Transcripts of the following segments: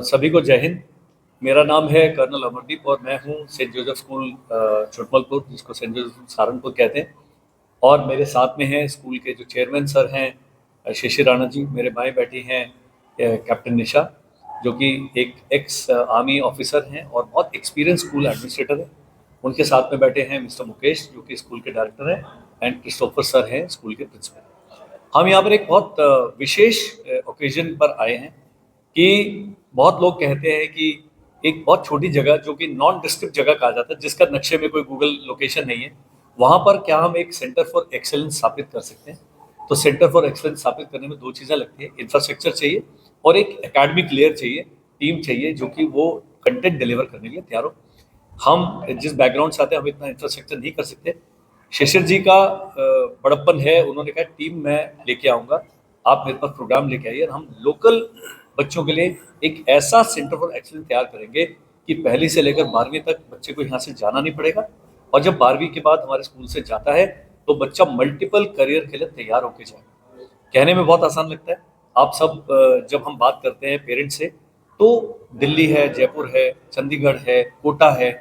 सभी को जय हिंद। मेरा नाम है कर्नल अमरदीप और मैं हूं सेंट जोसेफ स्कूल चुटमलपुर, जिसको सेंट जोसेफ सहारनपुर कहते हैं। और मेरे साथ में हैं स्कूल के जो चेयरमैन सर हैं, शशि राणा जी। मेरे बाएं बैठी हैं कैप्टन निशा, जो कि एक एक्स आर्मी ऑफिसर हैं और बहुत एक्सपीरियंस स्कूल एडमिनिस्ट्रेटर हैं। उनके साथ में बैठे हैं मिस्टर मुकेश, जो कि स्कूल के डायरेक्टर हैं, एंड क्रिस्टोफर सर हैं स्कूल के प्रिंसिपल। हम यहाँ पर एक बहुत विशेष ओकेजन पर आए हैं कि बहुत लोग कहते हैं कि एक बहुत छोटी जगह, जो कि नॉन डिस्ट्रिक्ट जगह कहा जाता है, जिसका नक्शे में कोई गूगल लोकेशन नहीं है, वहाँ पर क्या हम एक सेंटर फॉर एक्सेलेंस स्थापित कर सकते हैं। तो सेंटर फॉर एक्सेलेंस स्थापित करने में दो चीज़ें लगती है, इंफ्रास्ट्रक्चर चाहिए और एक एकेडमिक लेयर चाहिए, टीम चाहिए जो कि वो कंटेंट डिलीवर करने के लिए तैयार हो। हम जिस बैकग्राउंड से आते हैं, हम इतना इंफ्रास्ट्रक्चर नहीं कर सकते। शिशिर जी का बड़प्पन है, उन्होंने कहा टीम मैं लेके आऊँगा, आप मेरे पास प्रोग्राम लेके आइए, हम लोकल बच्चों के लिए एक ऐसा सेंटर फॉर एक्सीलेंस तैयार करेंगे कि पहली से लेकर 12वीं तक बच्चे को यहाँ से जाना नहीं पड़ेगा। और जब 12वीं के बाद हमारे स्कूल से जाता है तो बच्चा मल्टीपल करियर के लिए तैयार होकर जाएगा। कहने में बहुत आसान लगता है। आप सब जब हम बात करते हैं पेरेंट्स से, तो दिल्ली है, जयपुर है, चंडीगढ़ है, कोटा है,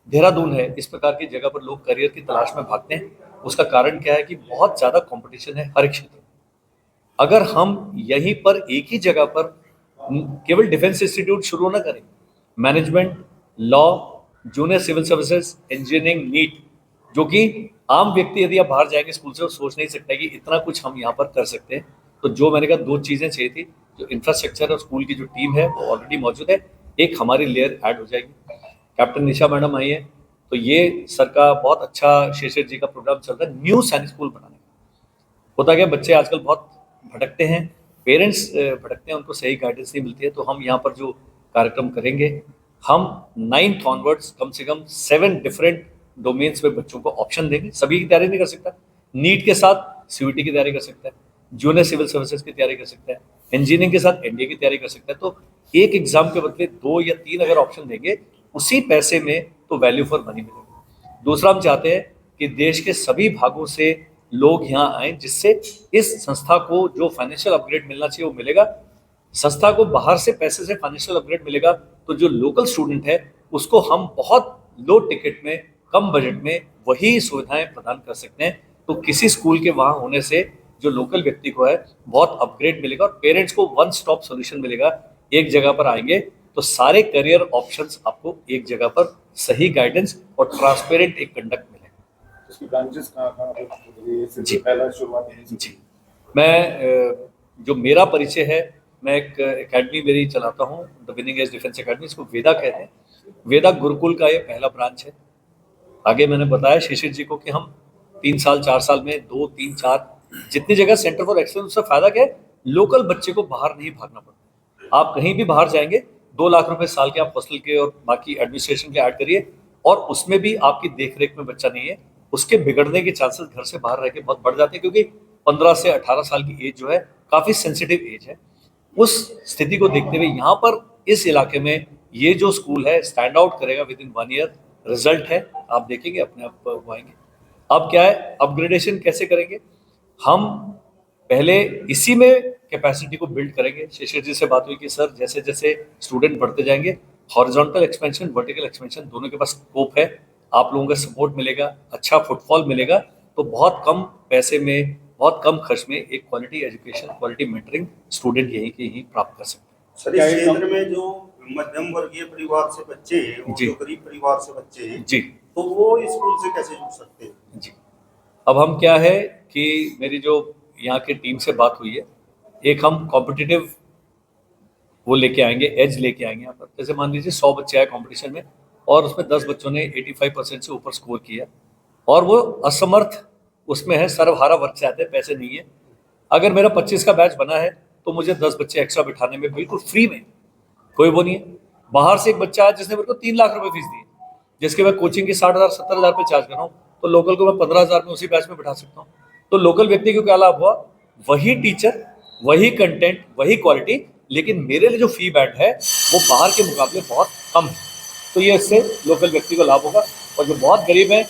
देहरादून है, इस प्रकार की जगह पर लोग करियर की तलाश में भागते हैं। उसका कारण क्या है कि बहुत ज़्यादा कंपटीशन है हर एक क्षेत्र में। अगर हम यहीं पर एक ही जगह पर केवल डिफेंस इंस्टीट्यूट शुरू ना करें, management, law, junior civil services, engineering, NEET, जो कि आम व्यक्ति यदि आप बाहर जाएंगे स्कूल से, वो सोच नहीं सकता कि इतना कुछ हम यहाँ पर कर सकते हैं। तो जो मैंने कहा, दो चीज़ें चाहिए थी, जो इंफ्रास्ट्रक्चर और स्कूल की जो टीम है वो ऑलरेडी मौजूद है, एक हमारी लेयर ऐड हो जाएगी। कैप्टन निशा मैडम आई है, तो ये सर का बहुत अच्छा, शेषर जी का प्रोग्राम चल रहा है न्यू सैनिक स्कूल बनाने का। होता क्या, बच्चे आजकल बहुत भटकते हैं, पेरेंट्स भटकते हैं, उनको सही गाइडेंस नहीं मिलती है। तो हम यहाँ पर जो कार्यक्रम करेंगे, हम 9th ऑनवर्ड्स कम से कम 7 डिफरेंट डोमेन्स में बच्चों को ऑप्शन देंगे। सभी की तैयारी नहीं कर सकता, नीट के साथ सीयूटी की तैयारी कर सकता है, जूनियर सिविल सर्विसेज की तैयारी कर सकता है, इंजीनियरिंग के साथ एनडीए की तैयारी कर सकता है। तो एक एग्जाम के बदले 2 या 3 अगर ऑप्शन देंगे, उसी पैसे में तो वैल्यू फॉर मनी मिलेगा। दूसरा, हम चाहते हैं कि देश के सभी भागों से लोग यहाँ आए, जिससे इस संस्था को जो फाइनेंशियल अपग्रेड मिलना चाहिए वो मिलेगा। संस्था को बाहर से पैसे से फाइनेंशियल अपग्रेड मिलेगा, तो जो लोकल स्टूडेंट है उसको हम बहुत लो टिकट में, कम बजट में वही सुविधाएं प्रदान कर सकते हैं। तो किसी स्कूल के वहाँ होने से जो लोकल व्यक्ति को है बहुत अपग्रेड मिलेगा और पेरेंट्स को वन स्टॉप सोल्यूशन मिलेगा। एक जगह पर आएंगे तो सारे करियर ऑप्शंस आपको एक जगह पर, सही गाइडेंस और ट्रांसपेरेंट एक कंडक्ट मिलेगा। इसकी ब्रांचेस कहाँ जी, पहला शुरुआत है? जी, मैं जो मेरा परिचय है, मैं एक एकेडमी मेरी चलाता हूँ, the winning edge defence academy, इसको वेदा कहते हैं। वेदा गुरुकुल का ये पहला ब्रांच है। आगे मैंने बताया शिशिर जी को कि हम 3 साल 4 साल में 2, 3, 4 जितनी जगह सेंटर फॉर एक्सेलेंस, उससे फायदा क्या है, लोकल बच्चे को बाहर नहीं भागना पड़ता। आप कहीं भी बाहर जाएंगे, 2 लाख रुपए साल के आप हॉस्टल के और बाकी एडमिनिस्ट्रेशन के ऐड करिए, और उसमें भी आपकी देखरेख में बच्चा नहीं है, उसके बिगड़ने के चांसेस घर से बाहर रह के बहुत बढ़ जाते हैं। क्योंकि 15 से 18 साल की एज जो है काफ़ी सेंसिटिव एज है। उस स्थिति को देखते हुए यहाँ पर इस इलाके में ये जो स्कूल है स्टैंड आउट करेगा विद इन 1 ईयर। रिजल्ट है, आप देखेंगे, अपने आप वो आएंगे। अब क्या है, अपग्रेडेशन कैसे करेंगे, हम पहले इसी में कैपेसिटी को बिल्ड करेंगे। शेषर जी से बात हुई कि सर जैसे जैसे स्टूडेंट बढ़ते जाएंगे, हॉरिजॉन्टल एक्सपेंशन, वर्टिकल एक्सपेंशन, दोनों के पास स्कोप है। आप लोगों का सपोर्ट मिलेगा, अच्छा फुटफॉल मिलेगा, तो बहुत कम पैसे में, बहुत कम खर्च में एक quality education, quality mentoring student यहीं के ही प्राप्त कर सकते हैं। सर, इस क्षेत्र में जो मध्यम वर्गीय परिवार से बच्चे हैं और जो गरीब परिवार से बच्चे हैं जी, तो वो इस स्कूल से कैसे जुड़ सकते हैं? जी, अब हम क्या है कि मेरी जो यहाँ की टीम से बात हुई है, एक हम कॉम्पिटिटिव वो लेके आएंगे, एज लेके आएंगे यहाँ पर। जैसे मान लीजिए 100 बच्चे आए कंपटीशन में और उसमें 10 बच्चों ने 85% से ऊपर स्कोर किया और वो असमर्थ उसमें है, सर्वहारा वर्ग से आते हैं, पैसे नहीं है। अगर मेरा 25 का बैच बना है तो मुझे 10 बच्चे एक्स्ट्रा बिठाने में बिल्कुल फ्री में, कोई वो नहीं है। बाहर से एक बच्चा है जिसने मेरे को 3 लाख रुपए फीस दी, जिसके मैं कोचिंग की 60,000 70,000 रुपये चार्ज कर रहा हूँ, तो लोकल को मैं 15,000 में उसी बैच में बिठा सकता हूँ। तो लोकल व्यक्ति को क्या लाभ हुआ, वही टीचर, वही कंटेंट, वही क्वालिटी, लेकिन मेरे लिए जो फी बैठ है वो बाहर के मुकाबले बहुत कम है। तो ये इससे लोकल व्यक्ति को लाभ होगा। और जो बहुत गरीब है,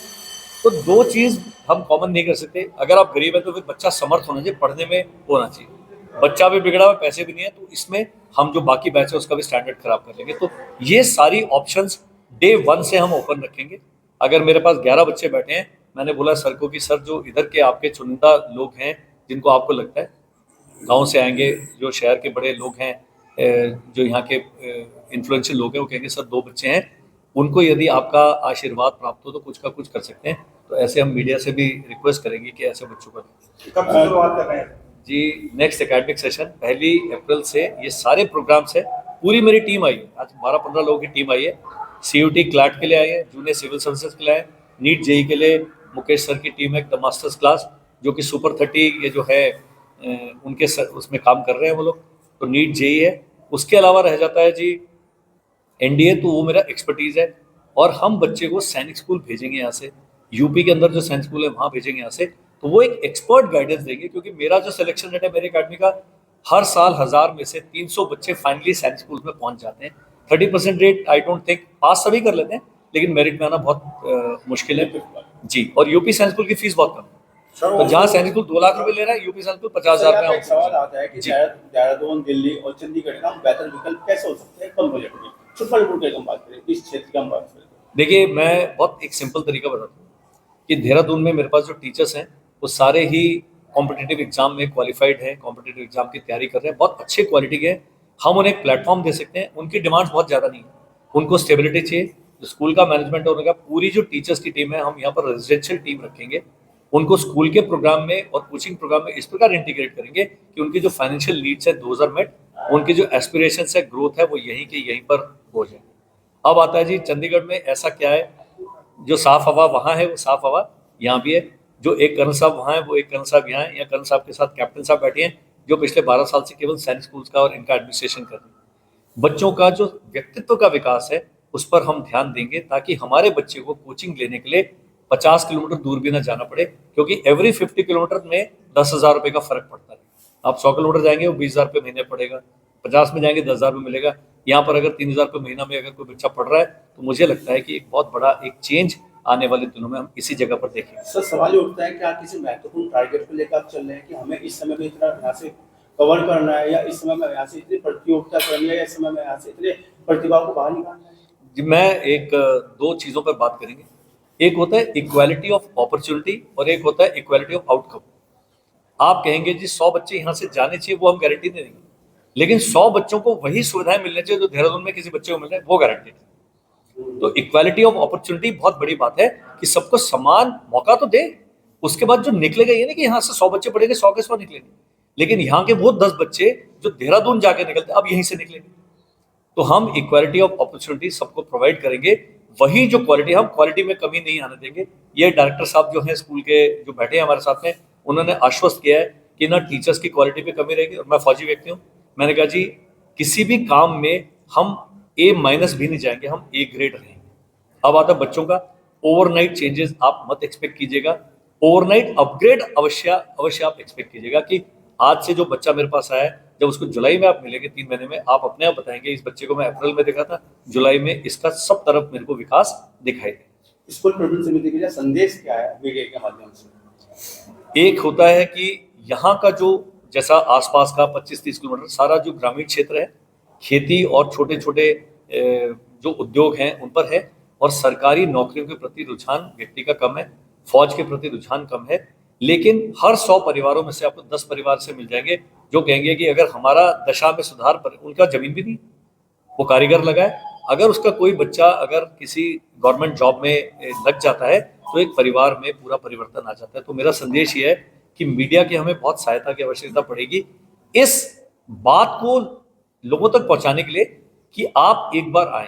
तो 2 चीज़ हम कॉमन नहीं कर सकते। अगर आप गरीब हैं तो फिर बच्चा समर्थ होना चाहिए, पढ़ने में होना चाहिए। बच्चा भी बिगड़ा हुआ, पैसे भी नहीं है, तो इसमें हम जो बाकी बैच है उसका भी स्टैंडर्ड खराब कर लेंगे। तो ये सारी ऑप्शंस डे 1 से हम ओपन रखेंगे। अगर मेरे पास 11 बच्चे बैठे हैं, मैंने बोला सर को कि सर जो इधर के आपके चुनिंदा लोग हैं जिनको आपको लगता है गांव से आएंगे, जो शहर के बड़े लोग हैं, जो यहाँ के इन्फ्लुएंशियल लोग हैं, वो कहेंगे सर 2 बच्चे हैं, उनको यदि आपका आशीर्वाद प्राप्त हो तो कुछ का कुछ कर सकते हैं। तो ऐसे हम मीडिया से भी रिक्वेस्ट करेंगे कि ऐसे बच्चों को कब से शुरुआत कर रहे हैं? जी, नेक्स्ट एकेडमिक सेशन 1 अप्रैल से ये सारे प्रोग्राम्स है। पूरी मेरी टीम आई है, आज 12-15 लोगों की टीम आई है। CUT क्लैट के लिए आई है, जूनियर सिविल सर्विसेज के लिए आए, नीट जेई के लिए मुकेश सर की टीम है, द मास्टर्स क्लास, जो कि सुपर 30 ये जो है उनके सर उसमें काम कर रहे हैं वो लोग। तो नीट जेई है। उसके अलावा रह जाता है जी NDA, तो वो मेरा एक्सपर्टीज़ है। और हम बच्चे को सैनिक स्कूल भेजेंगे यहाँ से, यूपी के अंदर जो सैनिक स्कूल है वहाँ भेजेंगे यहाँ से, तो वो एक एक्सपर्ट गाइडेंस देंगे। क्योंकि मेरा जो सिलेक्शन रेट है मेरे अकेडमी का, हर साल 1000 में से 300 बच्चे फाइनली सैनिक स्कूल में पहुँच जाते हैं। 30% रेट आई डोंट थिंक, पास सभी कर लेते हैं, लेकिन मेरिट में आना बहुत मुश्किल है जी। और यूपी सैनिक स्कूल की फीस बहुत कम है, तो जहाँ सैनिक स्कूल 2 लाख रुपए ले रहा है, यूपी सैनिक स्कूल 50,000 सर, एक सवाल में। आता है कि देहरादून, दिल्ली और चंडीगढ़ का बेहतर विकल्प कैसे हो सकते हैं कम बजट में? छुट्टालीपुर की हम बात करें, इस क्षेत्र की हम बात करें। देखिए, मैं बहुत एक सिंपल तरीका बताता हूँ कि देहरादून में मेरे पास जो टीचर्स हैं वो सारे ही कॉम्पिटिटिव एग्जाम में क्वालिफाइड हैं, कॉम्पिटिटिव एग्जाम की तैयारी कर रहे हैं, बहुत अच्छे क्वालिटी के हैं। हम उन्हें एक प्लेटफॉर्म दे सकते हैं। उनकी डिमांड्स बहुत ज़्यादा नहीं है, उनको स्टेबिलिटी चाहिए। जो स्कूल का मैनेजमेंट है उनका, पूरी जो टीचर्स की टीम है, हम यहाँ पर रेजिडेंशियल टीम रखेंगे, उनको स्कूल के प्रोग्राम में और कोचिंग प्रोग्राम में इस प्रकार इंटीग्रेट करेंगे कि उनकी जो फाइनेंशियल नीड्स है 2000 मेट, उनकी जो एस्पिरेशंस है, ग्रोथ है, वो यहीं के यहीं पर हो जाए। अब आता है जी चंडीगढ़ में ऐसा क्या है, जो साफ हवा वहाँ है वो साफ हवा यहाँ भी है, जो एक कर्नल साहब वहाँ है वो एक कर्नल साहब यहाँ है, या कर्नल साहब के साथ कैप्टन साहब बैठे हैं जो पिछले 12 साल से केवल सैनिक स्कूल्स का और इनका एडमिनिस्ट्रेशन कर रहे हैं। बच्चों का जो व्यक्तित्व का विकास है उस पर हम ध्यान देंगे, ताकि हमारे बच्चे को कोचिंग लेने के लिए 50 किलोमीटर दूर भी ना जाना पड़े, क्योंकि एवरी 50 किलोमीटर में 10,000 रुपये का फर्क पड़ता है। आप 100 किलोमीटर जाएंगे वो 20,000 रुपये महीने पड़ेगा, 50 में जाएंगे 10,000 रुपये मिलेगा। यहाँ पर अगर 3,000 रुपये महीना में अगर कोई बच्चा पढ़ रहा है, तो मुझे लगता है कि एक बहुत बड़ा एक चेंज आने वाले दिनों में हम इसी जगह पर देखेंगे। सर, सवाल ये उठता है कि आप किसी महत्वपूर्ण टारगेट को लेकर आप चल रहे हैं कि हमें इस समय में इतना यहाँ से कवर करना है, या इस समय में यहाँ से इतनी प्रतियोगिता करनी है, या इस समय में यहाँ से इतने प्रतिभाओं को बाहर निकालना है? जी, मैं एक 2 चीज़ों पर बात करेंगे। एक होता है इक्वालिटी ऑफ अपॉर्चुनिटी और एक होता है इक्वालिटी ऑफ आउटकम। आप कहेंगे जी 100 बच्चे यहाँ से जाने चाहिए, वो हम गारंटी नहीं देंगे, लेकिन 100 बच्चों को वही सुविधाएं मिलनी चाहिए जो देहरादून में किसी बच्चे को मिल रहा है, वो गारंटी। तो इक्वालिटी ऑफ अपॉर्चुनिटी बहुत बड़ी बात है कि सबको समान मौका तो दे। उसके बाद जो निकलेगा ये नहीं कि यहाँ से 100 बच्चे पढ़ेंगे 100 के 100 निकलेंगे, लेकिन यहाँ के वो 10 बच्चे जो देहरादून जाके निकलते अब यहीं से निकलेंगे। तो हम इक्वालिटी ऑफ अपॉर्चुनिटी सबको प्रोवाइड करेंगे, वही जो क्वालिटी, हम क्वालिटी में कमी नहीं आने देंगे। ये डायरेक्टर साहब जो हैं स्कूल के, जो बैठे हैं हमारे साथ में, उन्होंने आश्वस्त किया है कि ना टीचर्स की क्वालिटी पे कमी रहेगी। और मैं फौजी व्यक्ति हूँ, मैंने कहा जी किसी भी काम में हम A- भी नहीं जाएंगे, हम A ग्रेड रहेंगे। अब आता है बच्चों का, ओवरनाइट चेंजेस आप मत एक्सपेक्ट कीजिएगा, ओवरनाइट अपग्रेड अवश्य आप एक्सपेक्ट कीजिएगा कि आज से जो बच्चा मेरे पास आया है, जब उसको जुलाई में आप मिलेंगे 3 महीने में, आप अपने आप बताएंगे इस बच्चे को मैं अप्रैल में देखा था, जुलाई में इसका सब तरफ मेरे को विकास दिखाई दे। स्कूल प्रबंधन समिति के लिए संदेश क्या है मीडिया के माध्यम से? एक होता है कि यहाँ का जो जैसा आसपास का 25-30 किलोमीटर सारा जो ग्रामीण क्षेत्र है, खेती और छोटे छोटे जो उद्योग हैं उन पर है, और सरकारी नौकरियों के प्रति रुझान व्यक्ति का कम है, फौज के प्रति रुझान कम है। लेकिन हर 100 परिवारों में से आपको 10 परिवार से मिल जाएंगे जो कहेंगे कि अगर हमारा दशा में सुधार, पर उनका जमीन भी नहीं, वो कारीगर लगा है, अगर उसका कोई बच्चा अगर किसी गवर्नमेंट जॉब में लग जाता है तो एक परिवार में पूरा परिवर्तन आ जाता है। तो मेरा संदेश ये है कि मीडिया की हमें बहुत सहायता की आवश्यकता पड़ेगी इस बात को लोगों तक पहुंचाने के लिए कि आप एक बार आएं।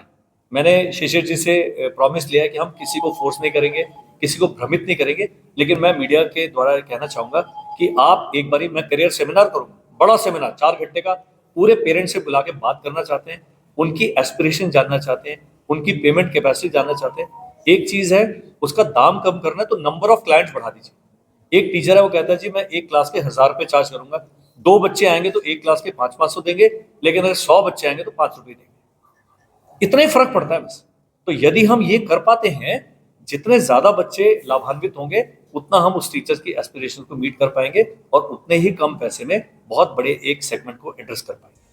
मैंने शिशिर जी से प्रॉमिस लिया है कि हम किसी को फोर्स नहीं करेंगे, किसी को भ्रमित नहीं करेंगे, लेकिन मैं मीडिया के द्वारा कहना चाहूँगा कि आप एक बारी, मैं करियर सेमिनार करूँगा, बड़ा सेमिनार 4 घंटे का, पूरे पेरेंट्स से बुला के बात करना चाहते हैं, उनकी एस्पिरेशन जानना चाहते हैं, उनकी पेमेंट कैपेसिटी जानना चाहते हैं। एक चीज़ है उसका दाम कम करना है तो नंबर ऑफ क्लाइंट्स बढ़ा दीजिए। एक टीचर है वो कहता है जी मैं एक क्लास के 1000 रुपये चार्ज करूँगा, 2 बच्चे आएंगे तो एक क्लास के 500-500 देंगे, लेकिन अगर 100 बच्चे आएंगे तो 5 रुपये देंगे। इतना ही फर्क पड़ता है बस। तो यदि हम ये कर पाते हैं, जितने ज्यादा बच्चे लाभान्वित होंगे उतना हम उस टीचर्स की एस्पिरेशन को मीट कर पाएंगे और उतने ही कम पैसे में बहुत बड़े एक सेगमेंट को एड्रेस कर पाएंगे।